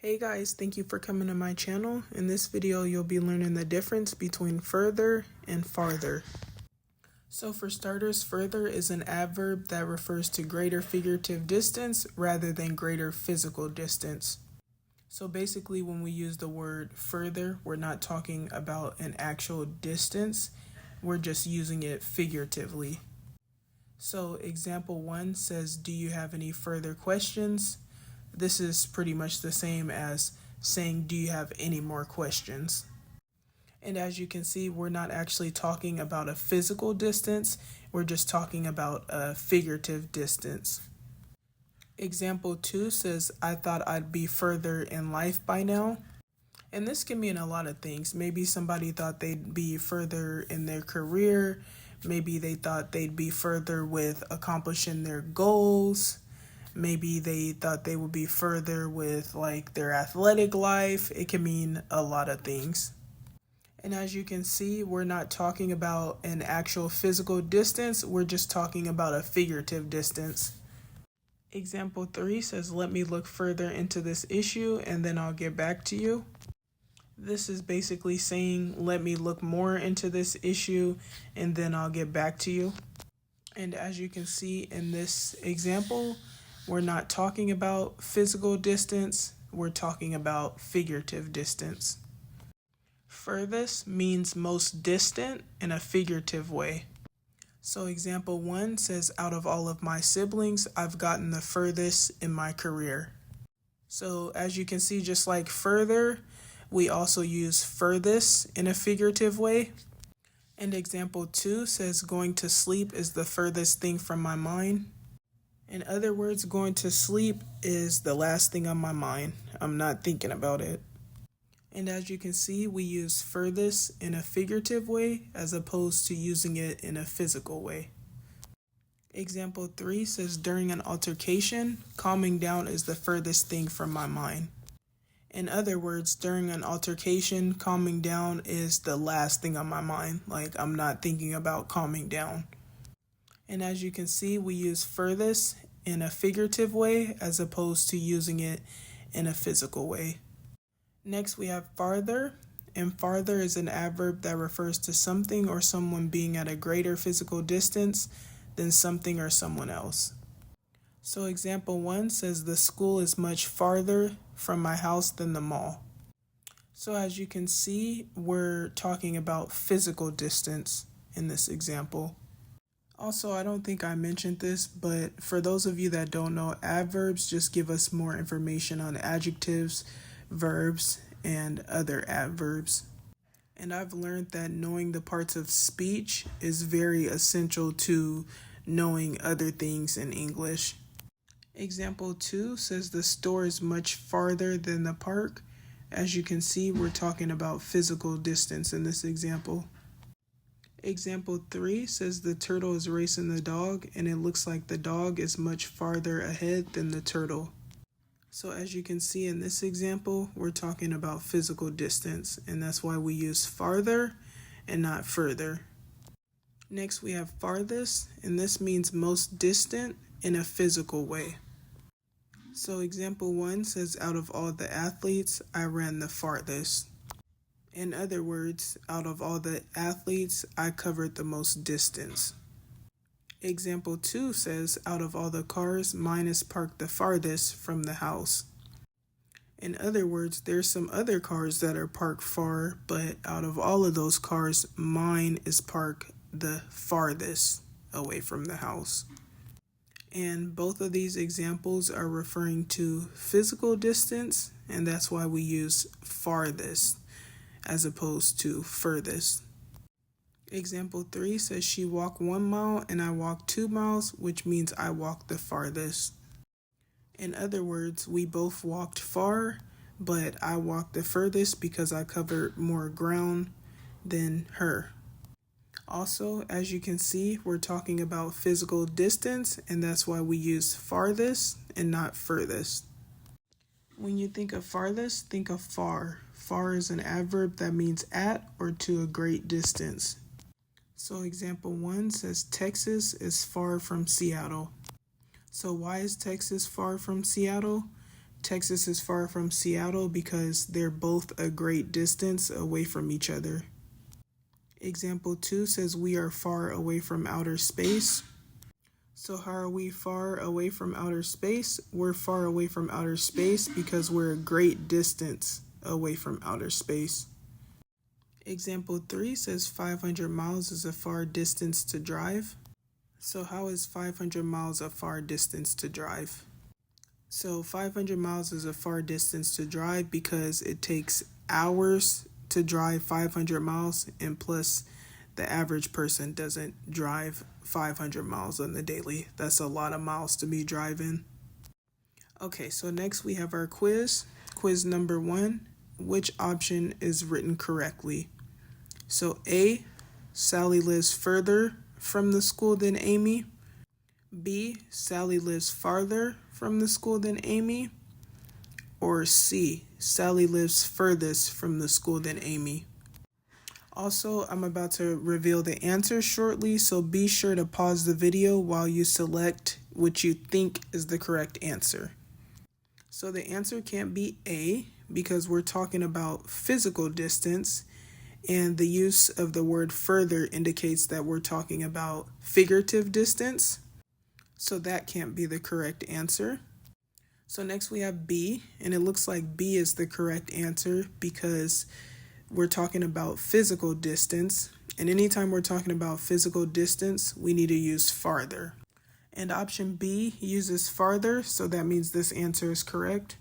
Hey guys, thank you for coming to my channel. In this video, you'll be learning the difference between further and farther. So for starters, further is an adverb that refers to greater figurative distance rather than greater physical distance. So basically, when we use the word further, we're not talking about an actual distance, we're just using it figuratively. So example 1 says, "Do you have any further questions?" This is pretty much the same as saying, "Do you have any more questions?" And as you can see, we're not actually talking about a physical distance, we're just talking about a figurative distance. Example 2 says, "I thought I'd be further in life by now." And this can mean a lot of things. Maybe somebody thought they'd be further in their career, maybe they thought they'd be further with accomplishing their goals. Maybe they thought they would be further with like their athletic life. It can mean a lot of things. And as you can see, we're not talking about an actual physical distance. We're just talking about a figurative distance. Example 3 says, "Let me look further into this issue and then I'll get back to you." This is basically saying, let me look more into this issue and then I'll get back to you. And as you can see in this example, we're not talking about physical distance, we're talking about figurative distance. Furthest means most distant in a figurative way. So example 1 says, "Out of all of my siblings, I've gotten the furthest in my career." So as you can see, just like further, we also use furthest in a figurative way. And example 2 says, "Going to sleep is the furthest thing from my mind." In other words, going to sleep is the last thing on my mind. I'm not thinking about it. And as you can see, we use furthest in a figurative way as opposed to using it in a physical way. Example 3 says, "During an altercation, calming down is the furthest thing from my mind." In other words, during an altercation, calming down is the last thing on my mind. Like, I'm not thinking about calming down. And as you can see, we use furthest in a figurative way as opposed to using it in a physical way. Next, we have farther, and farther is an adverb that refers to something or someone being at a greater physical distance than something or someone else. So example 1 says, "The school is much farther from my house than the mall." So as you can see, we're talking about physical distance in this example. Also, I don't think I mentioned this, but for those of you that don't know, adverbs just give us more information on adjectives, verbs, and other adverbs. And I've learned that knowing the parts of speech is very essential to knowing other things in English. Example 2 says, "The store is much farther than the park." As you can see, we're talking about physical distance in this example. Example 3 says, "The turtle is racing the dog, and it looks like the dog is much farther ahead than the turtle." So as you can see in this example, we're talking about physical distance, and that's why we use farther and not further. Next, we have farthest, and this means most distant in a physical way. So example 1 says, "Out of all the athletes, I ran the farthest." In other words, out of all the athletes, I covered the most distance. Example 2 says, "Out of all the cars, mine is parked the farthest from the house." In other words, there's some other cars that are parked far, but out of all of those cars, mine is parked the farthest away from the house. And both of these examples are referring to physical distance, and that's why we use farthest as opposed to furthest. Example 3 says, "She walked 1 mile and I walked 2 miles, which means I walked the farthest." In other words, we both walked far, but I walked the furthest because I covered more ground than her. Also, as you can see, we're talking about physical distance, and that's why we use farthest and not furthest. When you think of farthest, think of far. Far is an adverb that means at or to a great distance. So example 1 says, "Texas is far from Seattle." So why is Texas far from Seattle? Texas is far from Seattle because they're both a great distance away from each other. Example 2 says we are far away from outer space. So how are we far away from outer space? We're far away from outer space because we're a great distance away from outer space. Example 3 says 500 miles is a far distance to drive. So how is 500 miles a far distance to drive? So 500 miles is a far distance to drive because it takes hours to drive 500 miles, and plus the average person doesn't drive 500 miles on the daily. That's a lot of miles to be driving. Okay, so next we have our quiz. Quiz number 1. Which option is written correctly? So A, Sally lives further from the school than Amy. B, Sally lives farther from the school than Amy. Or C, Sally lives furthest from the school than Amy. Also, I'm about to reveal the answers shortly, so be sure to pause the video while you select what you think is the correct answer. So the answer can't be A because we're talking about physical distance, and the use of the word further indicates that we're talking about figurative distance. So that can't be the correct answer. So next we have B, and it looks like B is the correct answer because we're talking about physical distance. And anytime we're talking about physical distance, we need to use farther. And option B uses farther, so that means this answer is correct.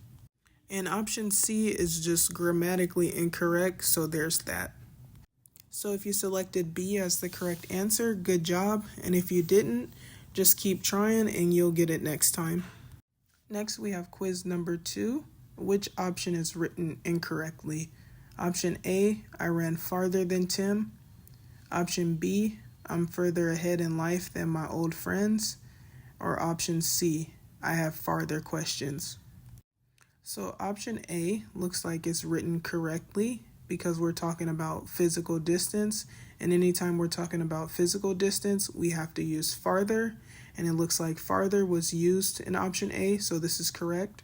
And option C is just grammatically incorrect, so there's that. So if you selected B as the correct answer, good job. And if you didn't, just keep trying and you'll get it next time. Next, we have quiz number 2. Which option is written incorrectly? Option A, I ran farther than Tim. Option B, I'm further ahead in life than my old friends. Or option C, I have farther questions. So option A looks like it's written correctly because we're talking about physical distance, and anytime we're talking about physical distance, we have to use farther, and it looks like farther was used in option A, so this is correct.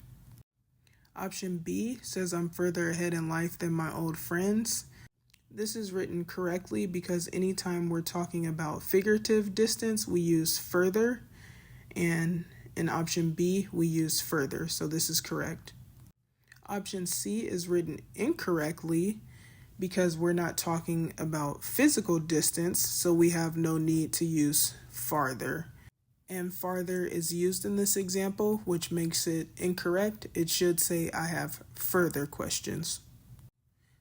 Option B says I'm further ahead in life than my old friends. This is written correctly because anytime we're talking about figurative distance, we use further, and in option B, we use further, so this is correct. Option C is written incorrectly because we're not talking about physical distance, so we have no need to use farther. And farther is used in this example, which makes it incorrect. It should say I have further questions.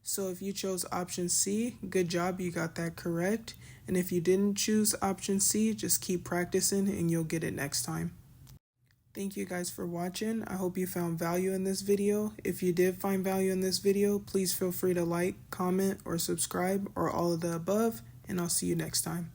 So if you chose option C, good job, you got that correct. And if you didn't choose option C, just keep practicing and you'll get it next time. Thank you guys for watching. I hope you found value in this video. If you did find value in this video, please feel free to like, comment, or subscribe, or all of the above, and I'll see you next time.